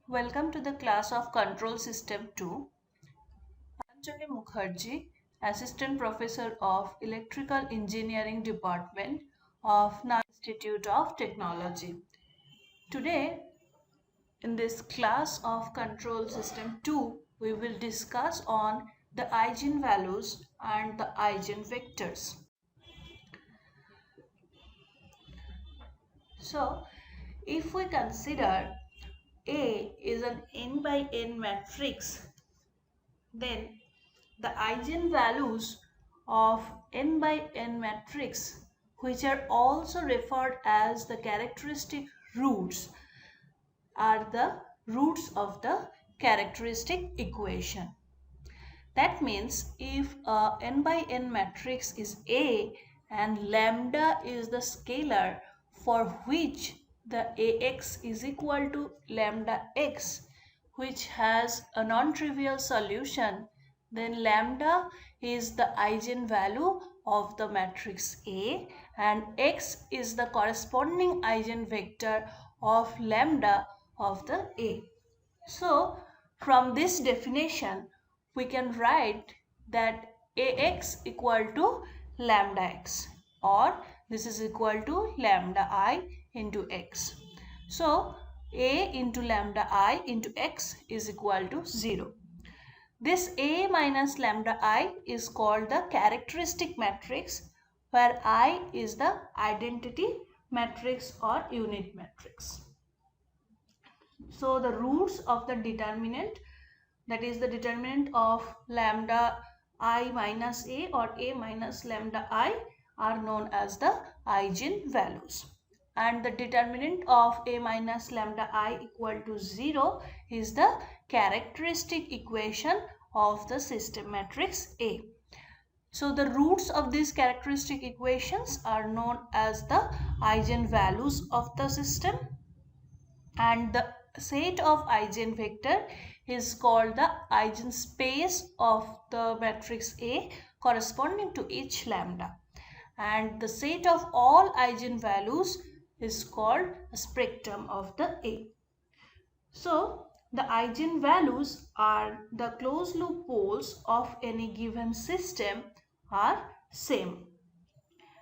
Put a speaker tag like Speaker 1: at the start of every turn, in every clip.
Speaker 1: Welcome to the class of Control System 2. Anjali Mukherjee, Assistant Professor of Electrical Engineering Department of Nalanda Institute of Technology. Today, in this class of Control System 2, we will discuss on the eigenvalues and the eigenvectors. So, if we consider A is an n by n matrix, then the eigenvalues of n by n matrix, which are also referred as the characteristic roots, are the roots of the characteristic equation. That means if a n by n matrix is A and lambda is the scalar for which the Ax is equal to lambda x, which has a non-trivial solution, then lambda is the eigenvalue of the matrix A and x is the corresponding eigenvector of lambda of the A. So, from this definition, we can write that Ax equal to lambda x, or this is equal to lambda I into x. So, A into lambda I into x is equal to 0. This A minus lambda I is called the characteristic matrix, where I is the identity matrix or unit matrix. So the roots of the determinant, that is the determinant of lambda I minus A or A minus lambda I, are known as the eigenvalues. And the determinant of A minus lambda I equal to 0 is the characteristic equation of the system matrix A. So the roots of these characteristic equations are known as the eigenvalues of the system, and the set of eigenvector is called the eigenspace of the matrix A corresponding to each lambda, and the set of all eigenvalues is called a spectrum of the A. So the eigenvalues are the closed loop poles of any given system are same.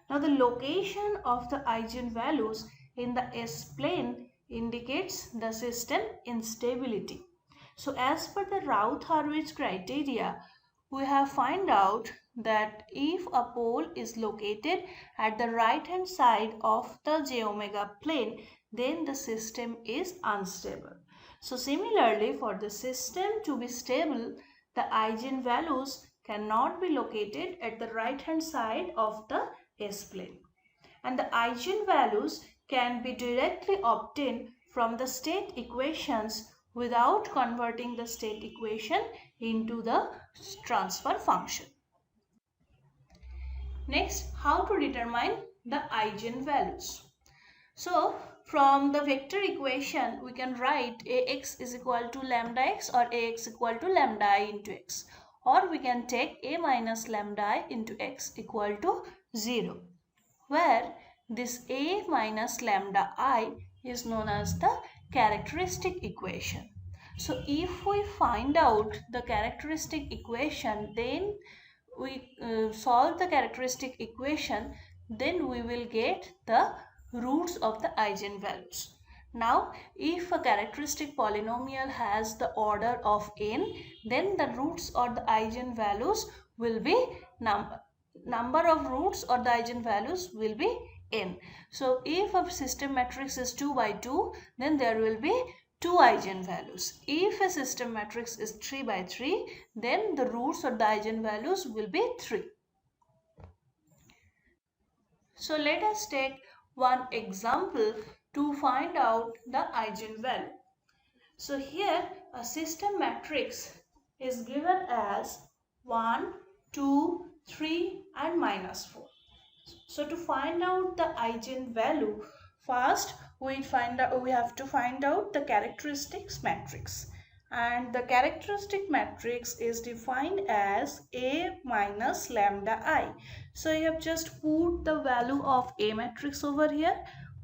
Speaker 1: Now the location of the eigenvalues in the S-plane indicates the system instability. So as per the Routh-Hurwitz criteria, we have found out that if a pole is located at the right hand side of the j omega plane, then the system is unstable. So similarly, for the system to be stable, the eigenvalues cannot be located at the right hand side of the S-plane. And the eigenvalues can be directly obtained from the state equations without converting the state equation into the transfer function. Next, how to determine the eigenvalues. So, from the vector equation, we can write Ax is equal to lambda x or Ax equal to lambda I into x. Or we can take A minus lambda I into x equal to 0, where this A minus lambda I is known as the characteristic equation. So if we find out the characteristic equation, then we solve the characteristic equation, then we will get the roots of the eigenvalues. Now, if a characteristic polynomial has the order of n, then the roots or the eigenvalues will be number of roots or the eigenvalues will be n. So if a system matrix is 2 by 2, then there will be 2 eigenvalues. If a system matrix is 3 by 3, then the roots or the eigenvalues will be 3. So let us take one example to find out the eigenvalue. So here a system matrix is given as 1, 2, 3 and -4. So to find out the eigenvalue, first we have to find out the characteristics matrix. And the characteristic matrix is defined as A minus lambda I. So you have just put the value of A matrix over here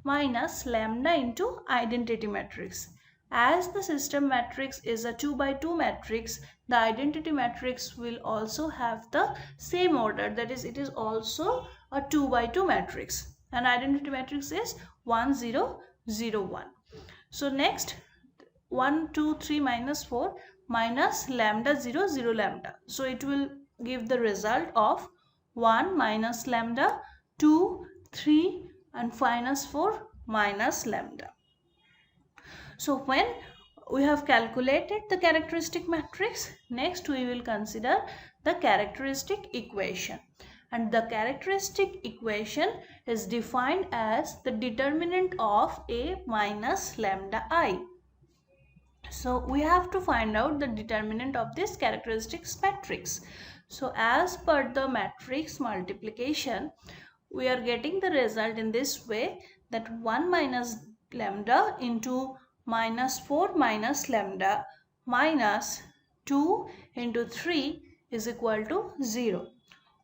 Speaker 1: minus lambda into identity matrix. As the system matrix is a 2 by 2 matrix, the identity matrix will also have the same order. That is, it is also a 2 by 2 matrix. And identity matrix is 1, 0, 0, 1. So next, 1, 2, 3 minus 4 minus lambda 0, 0 lambda. So it will give the result of 1 minus lambda, 2, 3 and minus 4 minus lambda. So when we have calculated the characteristic matrix, next we will consider the characteristic equation. And the characteristic equation is defined as the determinant of A minus lambda I. So we have to find out the determinant of this characteristics matrix. So as per the matrix multiplication, we are getting the result in this way, that 1 minus lambda into minus 4 minus lambda minus 2 into 3 is equal to 0,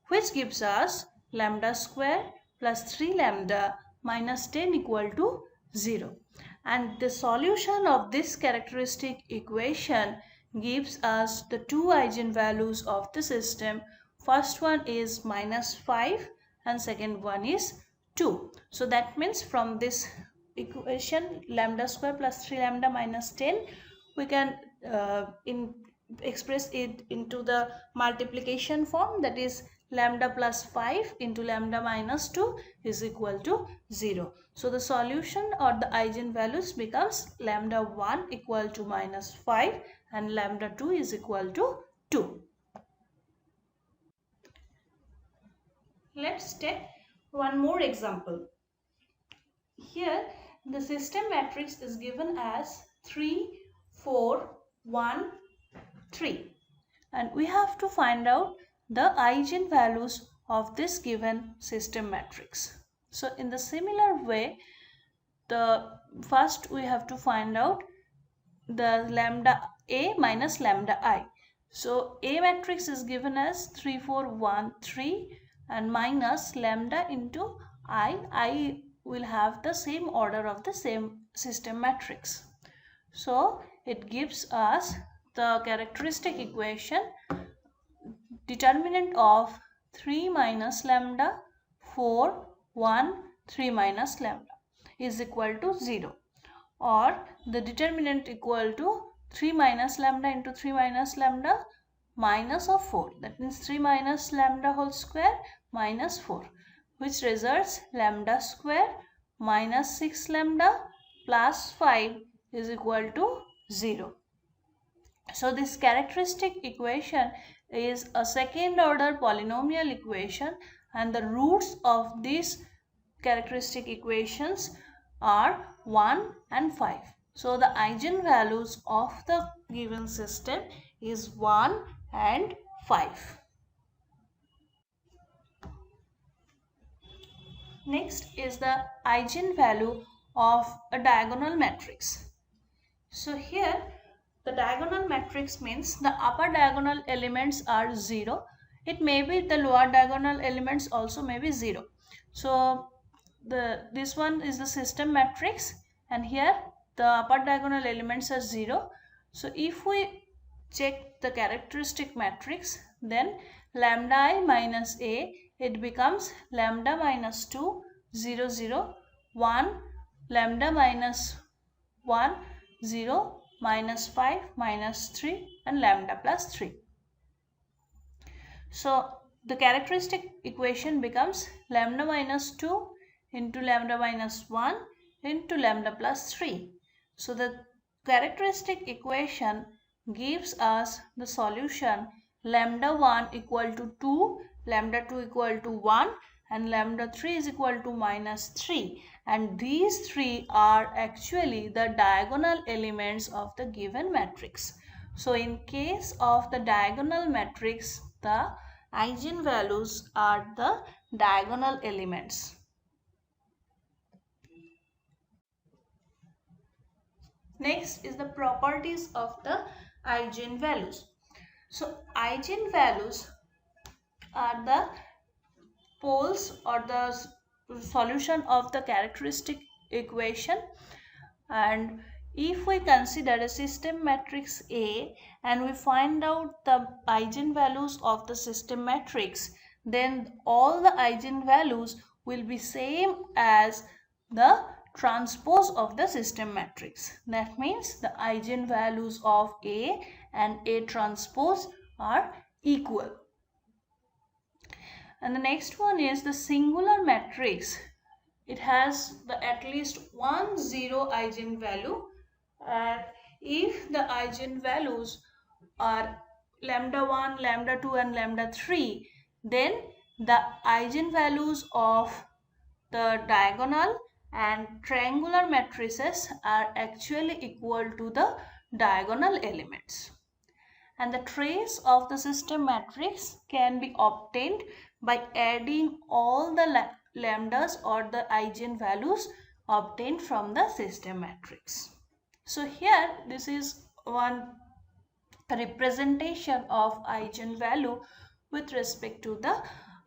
Speaker 1: which gives us lambda square plus 3 lambda minus 10 equal to 0. And the solution of this characteristic equation gives us the two eigenvalues of the system. First one is -5 and second one is 2. So that means from this equation lambda square plus 3 lambda minus 10, we can express it into the multiplication form, that is lambda plus 5 into lambda minus 2 is equal to 0. So the solution or the eigenvalues becomes lambda 1 equal to -5 and lambda 2 is equal to 2. Let's take one more example. Here the system matrix is given as 3, 4, 1, 3. And we have to find out the eigenvalues of this given system matrix. So in the similar way, first we have to find out the lambda A minus lambda I. So A matrix is given as 3, 4, 1, 3 and minus lambda into I will have the same order of the same system matrix. So it gives us the characteristic equation, determinant of 3 minus lambda, 4, 1, 3 minus lambda is equal to 0, or the determinant equal to 3 minus lambda into 3 minus lambda minus of 4. That means 3 minus lambda whole square minus 4, which results lambda square minus 6 lambda plus 5 is equal to 0. So this characteristic equation is a second order polynomial equation, and the roots of these characteristic equations are 1 and 5. So the eigenvalues of the given system is 1 and 5. Next is the eigenvalue of a diagonal matrix. So here the diagonal matrix means the upper diagonal elements are 0. It may be the lower diagonal elements also may be 0. So this one is the system matrix, and here the upper diagonal elements are 0. So if we check the characteristic matrix, then lambda I minus A, it becomes lambda minus 2, 0, 0, 1, lambda minus 1, 0, minus 5, minus 3 and lambda plus 3. So the characteristic equation becomes lambda minus 2 into lambda minus 1 into lambda plus 3. So the characteristic equation gives us the solution lambda 1 equal to 2, lambda 2 equal to 1 and lambda 3 is equal to minus 3, and these three are actually the diagonal elements of the given matrix. So in case of the diagonal matrix, the eigenvalues are the diagonal elements. Next is the properties of the eigenvalues. So eigenvalues are the poles or the solution of the characteristic equation, and if we consider a system matrix A and we find out the eigenvalues of the system matrix, then all the eigenvalues will be same as the transpose of the system matrix. That means the eigenvalues of A and A transpose are equal. And the next one is the singular matrix. It has the at least one zero eigenvalue, and if the eigenvalues are lambda 1, lambda 2 and lambda 3, then the eigenvalues of the diagonal and triangular matrices are actually equal to the diagonal elements. And the trace of the system matrix can be obtained by adding all the lambdas or the eigenvalues obtained from the system matrix. So here this is one representation of eigenvalue with respect to the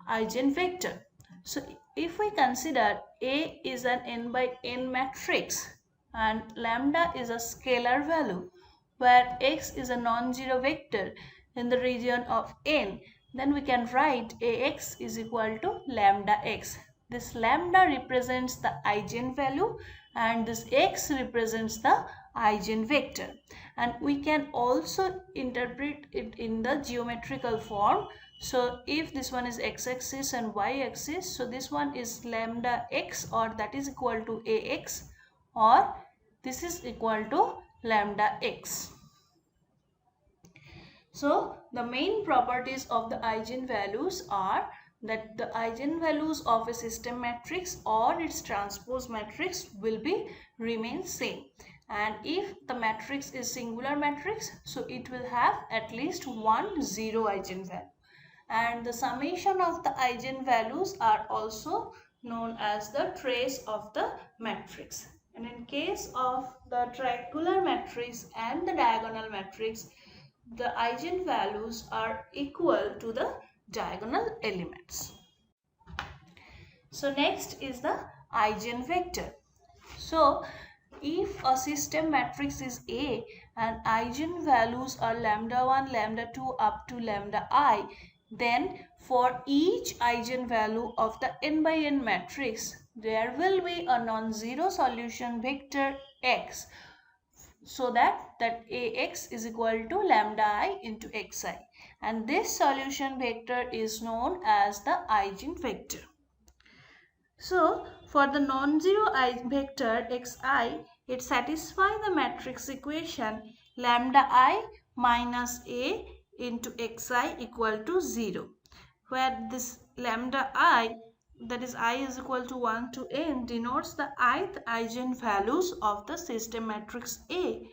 Speaker 1: eigenvector. So if we consider A is an n by n matrix and lambda is a scalar value, where x is a non-zero vector in the region of n, then we can write Ax is equal to lambda x. This lambda represents the eigenvalue and this x represents the eigenvector. And we can also interpret it in the geometrical form. So if this one is x-axis and y-axis, so this one is lambda x, or that is equal to Ax, or this is equal to lambda x. So the main properties of the eigenvalues are that the eigenvalues of a system matrix or its transpose matrix will be remain same, and if the matrix is singular matrix, so it will have at least one zero eigenvalue, and the summation of the eigenvalues are also known as the trace of the matrix. And in case of the triangular matrix and the diagonal matrix, the eigenvalues are equal to the diagonal elements. So next is the eigenvector. So if a system matrix is A and eigenvalues are lambda 1, lambda 2 up to lambda I, then for each eigenvalue of the n by n matrix, there will be a non-zero solution vector x, so that Ax is equal to lambda I into xi, and this solution vector is known as the eigenvector. So for the non-zero vector xi, it satisfies the matrix equation lambda I minus A into xi equal to 0, where this lambda I, that is I is equal to 1 to n, denotes the ith eigenvalues of the system matrix A,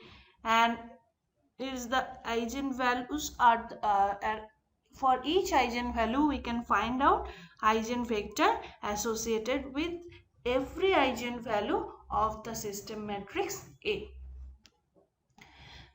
Speaker 1: and is the eigenvalues are for each eigenvalue we can find out eigenvector associated with every eigenvalue of the system matrix A.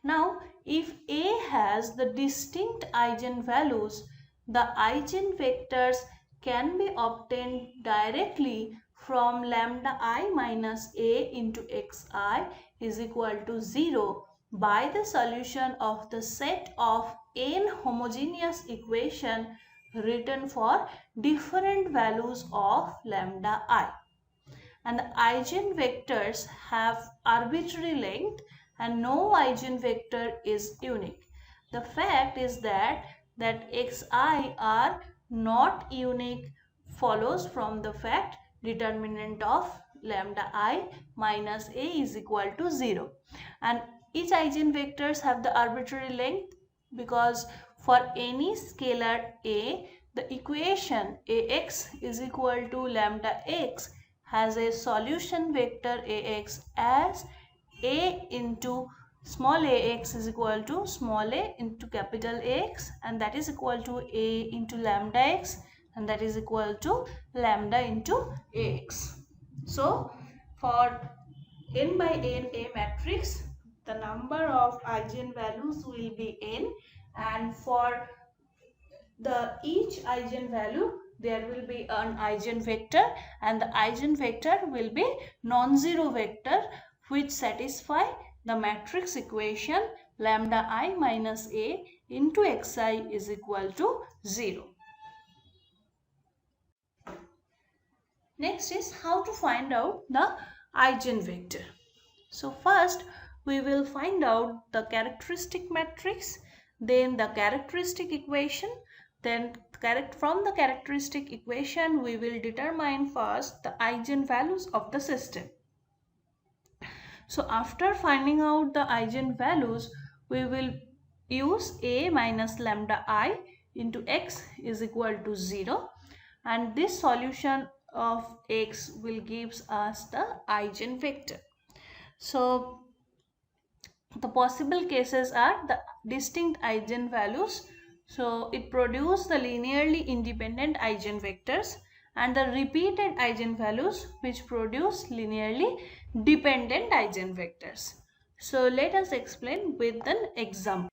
Speaker 1: Now if A has the distinct eigenvalues, the eigenvectors can be obtained directly from lambda I minus A into xi is equal to 0 by the solution of the set of n homogeneous equation written for different values of lambda I. And the eigenvectors have arbitrary length and no eigenvector is unique. The fact is that xi are not unique follows from the fact determinant of lambda I minus A is equal to 0. And each eigenvectors have the arbitrary length, because for any scalar A, the equation Ax is equal to lambda x has a solution vector Ax as A into small ax is equal to small a into capital X, and that is equal to A into lambda x, and that is equal to lambda into Ax. So for n by n A matrix, the number of eigenvalues will be n, and for the each eigenvalue there will be an eigenvector, and the eigenvector will be non-zero vector which satisfy the matrix equation lambda I minus A into xi is equal to 0. Next is how to find out the eigenvector. So first we will find out the characteristic matrix, then the characteristic equation, then from the characteristic equation we will determine first the eigenvalues of the system. So after finding out the eigenvalues, we will use A minus lambda I into x is equal to 0, and this solution of x will gives us the eigenvector. So the possible cases are the distinct eigenvalues. So it produces the linearly independent eigenvectors, and the repeated eigenvalues which produce linearly dependent eigenvectors. So let us explain with an example.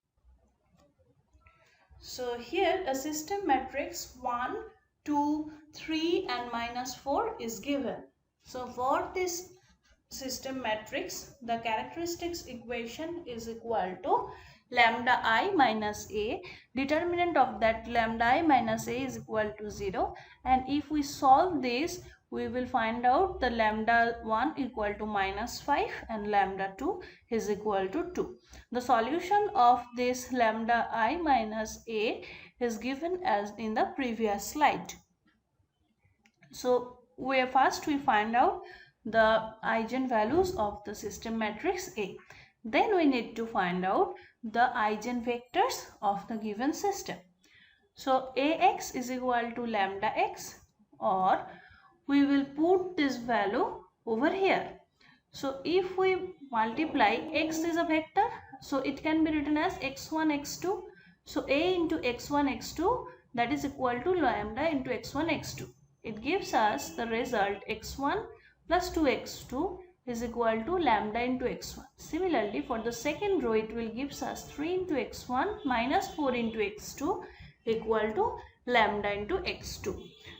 Speaker 1: So here a system matrix 1, 2, 3 and minus 4 is given. So for this system matrix, the characteristics equation is equal to lambda I minus A. Determinant of that lambda I minus A is equal to 0, and if we solve this, we will find out the lambda 1 equal to minus 5 and lambda 2 is equal to 2. The solution of this lambda I minus A is given as in the previous slide. So first we find out the eigenvalues of the system matrix A. Then we need to find out the eigenvectors of the given system. So Ax is equal to lambda x, or we will put this value over here. So if we multiply, x is a vector, so it can be written as x1 x2. So A into x1 x2, that is equal to lambda into x1 x2. It gives us the result x1 plus 2x2 is equal to lambda into x1. Similarly, for the second row, it will gives us 3 into x1 minus 4 into x2 equal to lambda into x2.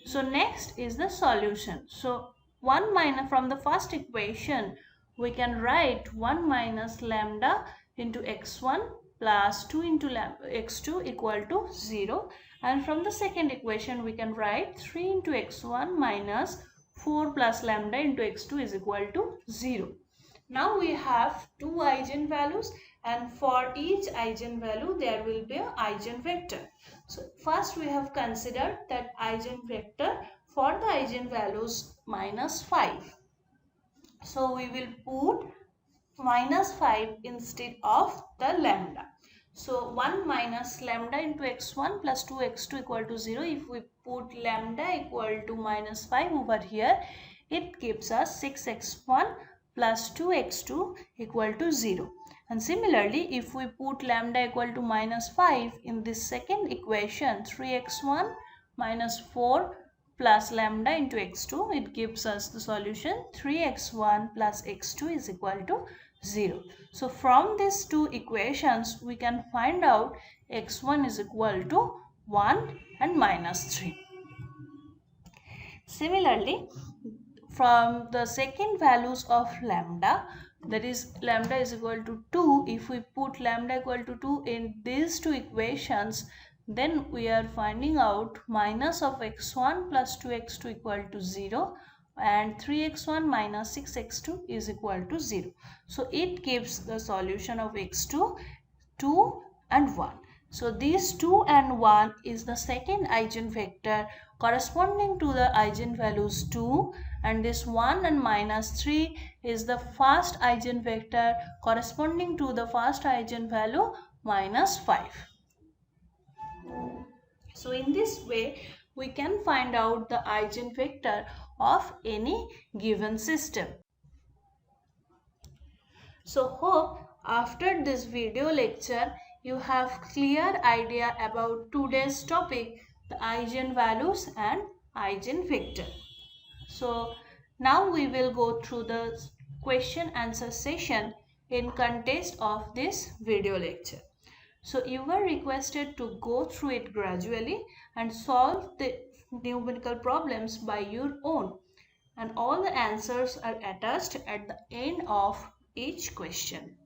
Speaker 1: So next is the solution. So 1 minus from the first equation, we can write 1 minus lambda into x1 plus 2 into x2 equal to 0. And from the second equation, we can write 3 into x1 minus 4 plus lambda into x2 is equal to 0. Now we have two eigenvalues, and for each eigenvalue there will be an eigenvector. So first we have considered that eigenvector for the eigenvalues minus 5. So we will put minus 5 instead of the lambda. So 1 minus lambda into x1 plus 2x2 equal to 0. If we put lambda equal to minus 5 over here, it gives us 6x1 plus 2x2 equal to 0. And similarly, if we put lambda equal to minus 5 in this second equation, 3x1 minus 4 plus lambda into x2, it gives us the solution 3x1 plus x2 is equal to 0. So from these two equations, we can find out x1 is equal to 1 and minus 3. Similarly, from the second values of lambda, that is lambda is equal to 2, if we put lambda equal to 2 in these two equations, then we are finding out minus of x1 plus 2x2 equal to 0 and 3x1 minus 6x2 is equal to 0. So it gives the solution of x2, 2 and 1. So these 2 and 1 is the second eigenvector corresponding to the eigenvalues 2, and this 1 and minus 3 is the first eigenvector corresponding to the first eigenvalue minus 5. So in this way we can find out the eigenvector of any given system. So hope after this video lecture you have clear idea about today's topic, the eigenvalues and eigenvector. So now we will go through the question answer session in context of this video lecture. So you were requested to go through it gradually and solve the numerical problems by your own, and all the answers are attached at the end of each question.